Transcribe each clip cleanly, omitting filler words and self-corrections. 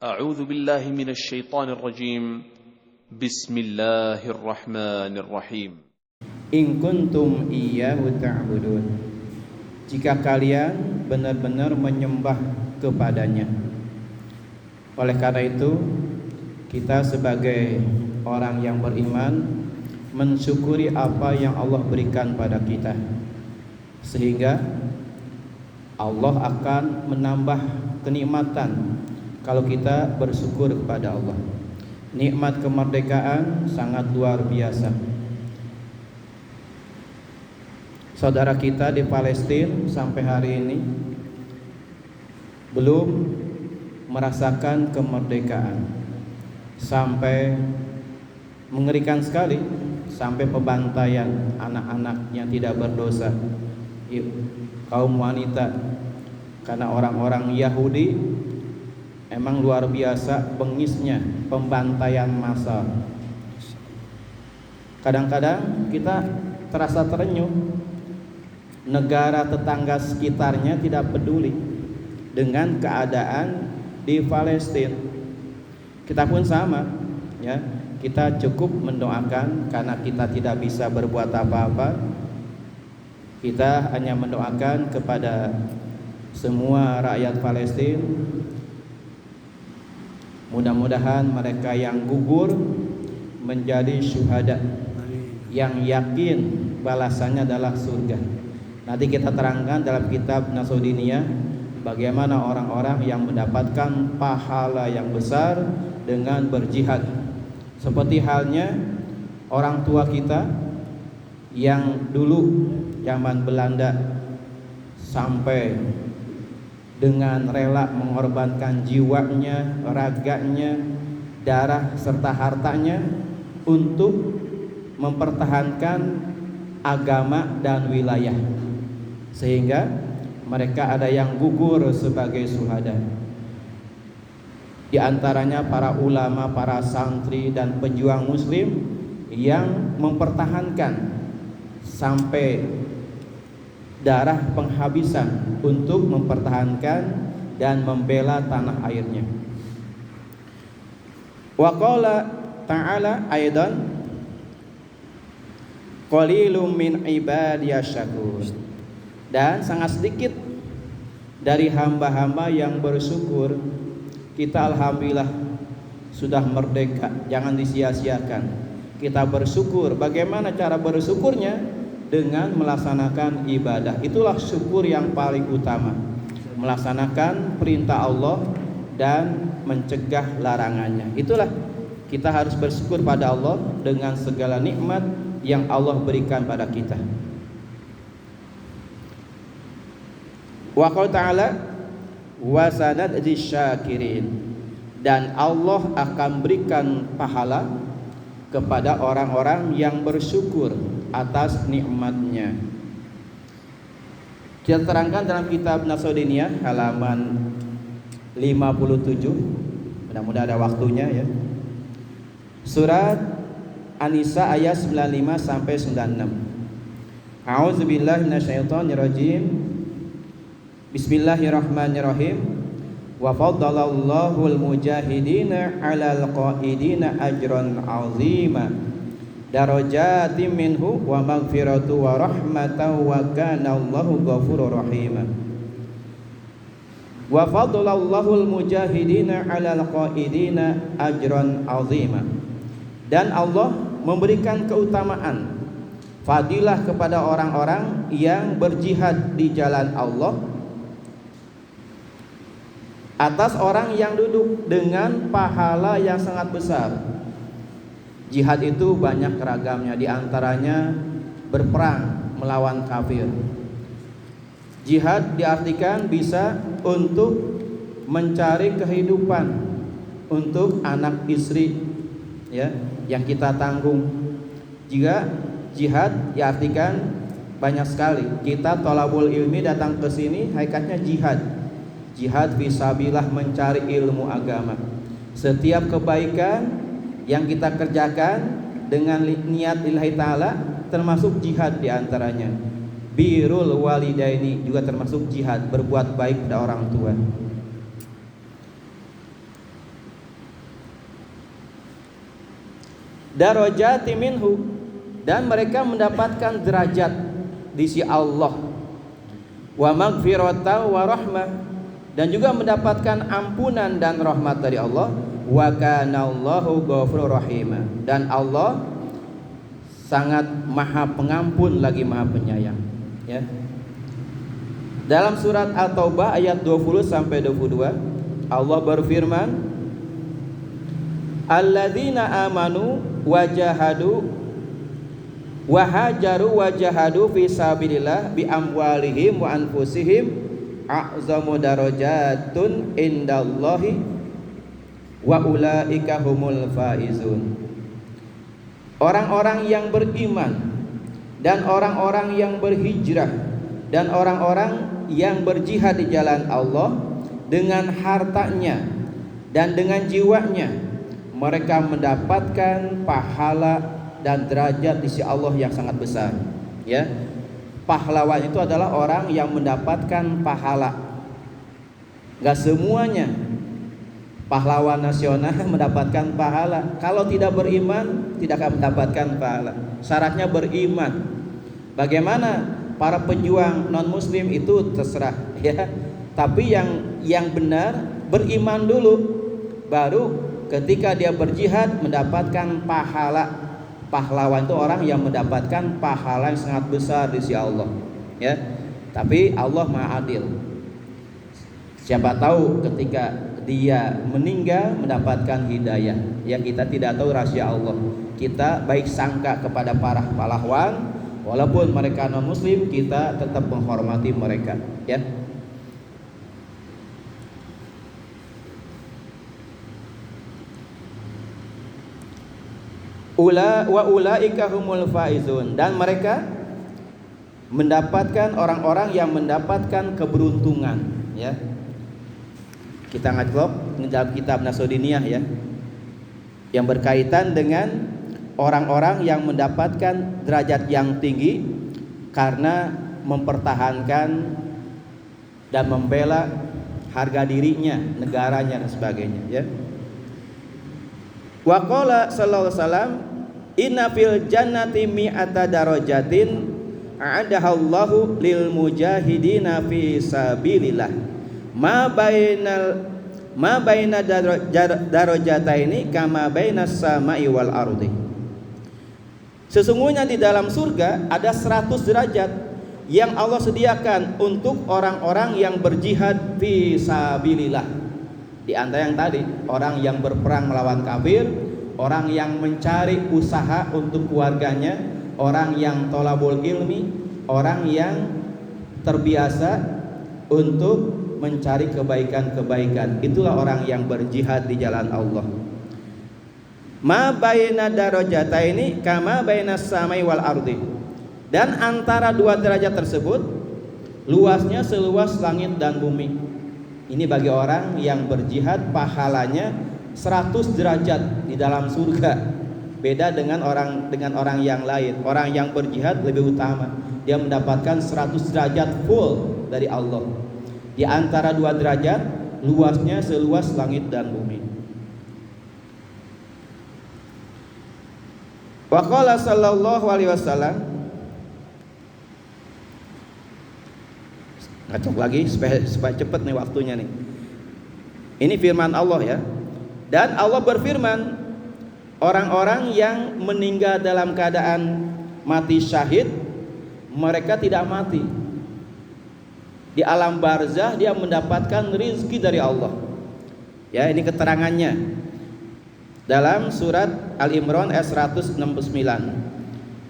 أعوذ بالله من الشيطان الرجيم بسم الله الرحمن الرحيم In kuntum iyyahu ta'budun. Jika kalian benar-benar menyembah kepadanya. Oleh karena itu, kita sebagai orang yang beriman mensyukuri apa yang Allah berikan pada kita, sehingga Allah akan menambah kenikmatan kalau kita bersyukur kepada Allah. Nikmat kemerdekaan sangat luar biasa. Saudara kita di Palestina sampai hari ini belum merasakan kemerdekaan. Sampai mengerikan sekali, sampai pembantaian anak-anak yang tidak berdosa, kaum wanita, karena orang-orang Yahudi emang luar biasa bengisnya pembantaian massal. Kadang-kadang kita terasa terenyuh, negara tetangga sekitarnya tidak peduli dengan keadaan di Palestina. Kita pun sama, ya. Kita cukup mendoakan karena kita tidak bisa berbuat apa-apa. Kita hanya mendoakan kepada semua rakyat Palestina. Mudah-mudahan mereka yang gugur menjadi syuhada yang yakin balasannya adalah surga. Nanti kita terangkan dalam kitab Nasrudiniyah bagaimana orang-orang yang mendapatkan pahala yang besar dengan berjihad. Seperti halnya orang tua kita yang dulu zaman Belanda sampai dengan rela mengorbankan jiwanya, raganya, darah serta hartanya untuk mempertahankan agama dan wilayah, sehingga mereka ada yang gugur sebagai syuhada. Di antaranya para ulama, para santri dan pejuang muslim yang mempertahankan sampai darah penghabisan untuk mempertahankan dan membela tanah airnya. Wa qala ta'ala aidan qalilum min ibadiyasy syakur. Dan sangat sedikit dari hamba-hamba yang bersyukur. Kita alhamdulillah sudah merdeka, jangan disia-siakan. Kita bersyukur. Bagaimana cara bersyukurnya? Dengan melaksanakan ibadah. Itulah syukur yang paling utama. Melaksanakan perintah Allah dan mencegah larangannya. Itulah kita harus bersyukur pada Allah dengan segala nikmat yang Allah berikan pada kita. Wa qala ta'ala wa sanadzi syakirin, dan Allah akan berikan pahala kepada orang-orang yang bersyukur atas nikmatnya. Kita terangkan dalam kitab Nasrudiniyah halaman 57. Mudah-mudahan ada waktunya, ya. Surat An-Nisa ayat 95 sampai 96. A'udzubillahi minasyaitonirrajim. Bismillahirrahmanirrahim. Wa faddalallahu al-mujahidina 'alal qa'idina ajran 'azima darajatin minhu wa maghfiratu wa rahmatan wa kana Allahu ghafurur rahim. Wa faddalallahu al-mujahidina 'alal qa'idina ajran 'azima. Dan Allah memberikan keutamaan, fadilah kepada orang-orang yang berjihad di jalan Allah atas orang yang duduk dengan pahala yang sangat besar. Jihad itu banyak ragamnya, di antaranya berperang melawan kafir. Jihad diartikan bisa untuk mencari kehidupan untuk anak istri, ya, yang kita tanggung. Jika jihad diartikan banyak sekali. Kita thalabul ilmi datang ke sini hakikatnya jihad. Jihad fisabilillah, mencari ilmu agama. Setiap kebaikan yang kita kerjakan dengan niat lillahi ta'ala termasuk jihad diantaranya. Birrul walidaini juga termasuk jihad, berbuat baik pada orang tua. darajati minhu, dan mereka mendapatkan derajat di sisi Allah, wa maghfiratan wa rahmah, dan juga mendapatkan ampunan dan rahmat dari Allah, wa kana Allahu ghafurur rahim, dan Allah sangat maha pengampun lagi maha penyayang, ya. Dalam surat At-Taubah ayat 20 sampai 22 Allah berfirman, alladzina amanu wajahadu wahajaru wajahadu fi sabilillah bi amwalihim wa anfusihim a'zamu darajatun indallahi wa ulaika humul faizun. Orang-orang yang beriman dan orang-orang yang berhijrah dan orang-orang yang berjihad di jalan Allah dengan hartanya dan dengan jiwanya, mereka mendapatkan pahala dan derajat di sisi Allah yang sangat besar, ya. Pahlawan itu adalah orang yang mendapatkan pahala. Gak semuanya pahlawan nasional mendapatkan pahala. Kalau tidak beriman tidak akan mendapatkan pahala. Syaratnya beriman. Bagaimana para pejuang non muslim itu terserah, ya. Tapi yang benar beriman dulu, baru ketika dia berjihad mendapatkan pahala. Pahlawan itu orang yang mendapatkan pahala yang sangat besar di sisi Allah, ya. Tapi Allah Maha Adil. Siapa tahu ketika dia meninggal mendapatkan hidayah, ya. Kita tidak tahu rahasia Allah. Kita baik sangka kepada para pahlawan, walaupun mereka non muslim, kita tetap menghormati mereka, ya. Wa ulaika humul faizun, dan mereka mendapatkan orang-orang yang mendapatkan keberuntungan, ya. Kita ngajlok dalam kitab Nasrudiniyah, ya, yang berkaitan dengan orang-orang yang mendapatkan derajat yang tinggi karena mempertahankan dan membela harga dirinya, negaranya dan sebagainya, ya. Wa qala sallallahu alaihi wasallam, inna fil jannati mi'ata darajatin a'adahallahu lil mujahidina fi sabilillah ma baina darajataini kama bainas sama'i wal ardi. Sesungguhnya di dalam surga ada 100 derajat yang Allah sediakan untuk orang-orang yang berjihad fi sabilillah. Di antara yang tadi, orang yang berperang melawan kafir, orang yang mencari usaha untuk keluarganya, orang yang tolabul ilmi, orang yang terbiasa untuk mencari kebaikan-kebaikan. Itulah orang yang berjihad di jalan Allah. Ma baina darajataini kama bainas samai wal ardi. Dan antara dua derajat tersebut luasnya seluas langit dan bumi. Ini bagi orang yang berjihad pahalanya 100 derajat di dalam surga. Beda dengan orang yang lain. Orang yang berjihad lebih utama. Dia mendapatkan 100 derajat full dari Allah. Di antara dua derajat luasnya seluas langit dan bumi. Wa qala sallallahu alaihi wasallam, ngacok lagi supaya cepat nih waktunya nih. Ini firman Allah, ya. Dan Allah berfirman, orang-orang yang meninggal dalam keadaan mati syahid, mereka tidak mati. Di alam barzah dia mendapatkan rizki dari Allah. Ya, ini keterangannya dalam surat Al-Imran ayat 169.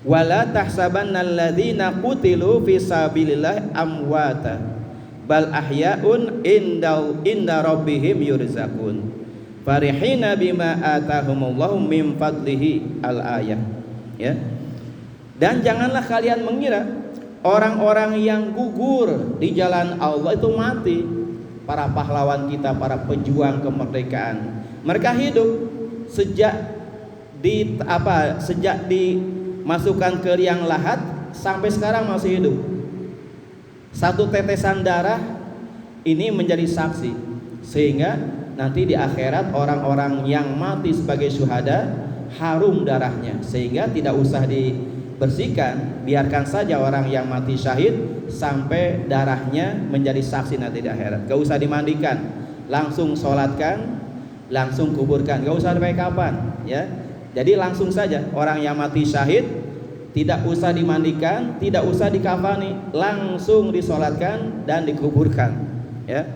Wala tahsabannal ladzina qutilu fi sabilillah amwata bal ahyaun inda rabbihim yurzaqun farihina bima atahumullahu min fadlihi al-ayah, ya. Dan janganlah kalian mengira orang-orang yang gugur di jalan Allah itu mati. Para pahlawan kita, para pejuang kemerdekaan, mereka hidup sejak dimasukkan ke liang lahat sampai sekarang masih hidup. Satu tetesan darah ini menjadi saksi, sehingga nanti di akhirat orang-orang yang mati sebagai syuhada harum darahnya, sehingga tidak usah dibersihkan, biarkan saja orang yang mati syahid sampai darahnya menjadi saksi nanti di akhirat. Gak usah dimandikan, langsung sholatkan, langsung kuburkan, gak usah sampai kapan ya. Jadi langsung saja orang yang mati syahid tidak usah dimandikan, tidak usah dikafani, langsung disolatkan dan dikuburkan ya.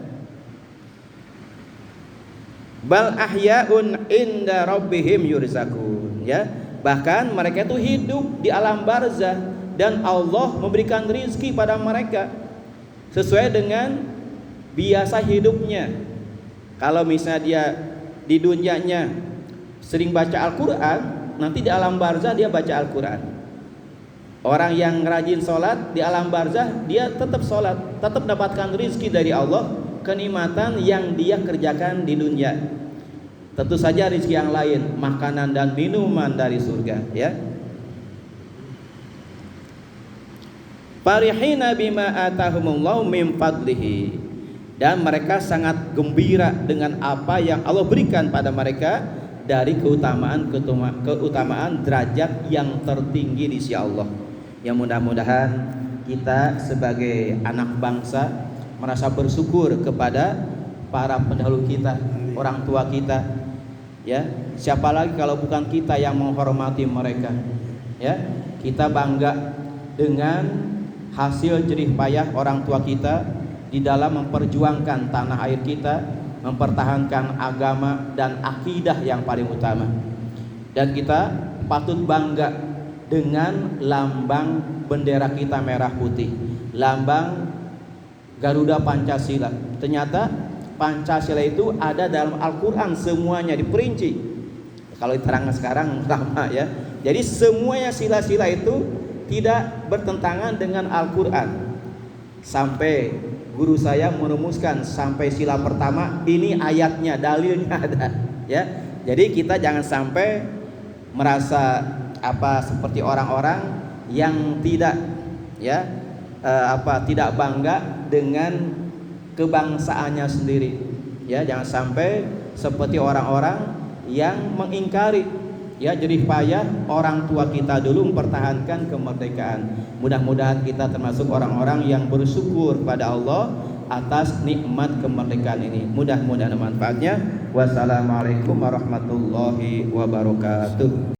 Bal ahyaun inda rabbihim yurzakun ya. Bahkan mereka itu hidup di alam barzah dan Allah memberikan rizki pada mereka sesuai dengan biasa hidupnya. Kalau misalnya dia di dunianya sering baca Al-Quran, nanti di alam barzah dia baca Al-Quran. Orang yang rajin sholat di alam barzah dia tetap sholat, tetap dapatkan rizki dari Allah, kenikmatan yang dia kerjakan di dunia. Tentu saja rizki yang lain, makanan dan minuman dari surga ya. Farihina bima atahumullahu min fadlihi, dan mereka sangat gembira dengan apa yang Allah berikan pada mereka dari keutamaan derajat yang tertinggi di sisi Allah. Yang mudah-mudahan kita sebagai anak bangsa merasa bersyukur kepada para pendahulu kita, orang tua kita ya. Siapa lagi kalau bukan kita yang menghormati mereka ya. Kita bangga dengan hasil jerih payah orang tua kita di dalam memperjuangkan tanah air kita, mempertahankan agama dan akidah yang paling utama. Dan kita patut bangga dengan lambang bendera kita merah putih, lambang Garuda Pancasila. Ternyata Pancasila itu ada dalam Al-Quran, semuanya diperinci. Kalau diterangkan sekarang lama ya. Jadi semuanya sila-sila itu tidak bertentangan dengan Al-Quran. Sampai guru saya merumuskan sampai sila pertama ini ayatnya, dalilnya ada ya. Jadi kita jangan sampai merasa seperti orang-orang yang tidak ya tidak bangga dengan kebangsaannya sendiri ya. Jangan sampai seperti orang-orang yang mengingkari ya jerih payah orang tua kita dulu mempertahankan kemerdekaan. Mudah-mudahan kita termasuk orang-orang yang bersyukur pada Allah atas nikmat kemerdekaan ini. Mudah-mudahan manfaatnya. Wassalamualaikum warahmatullahi wabarakatuh.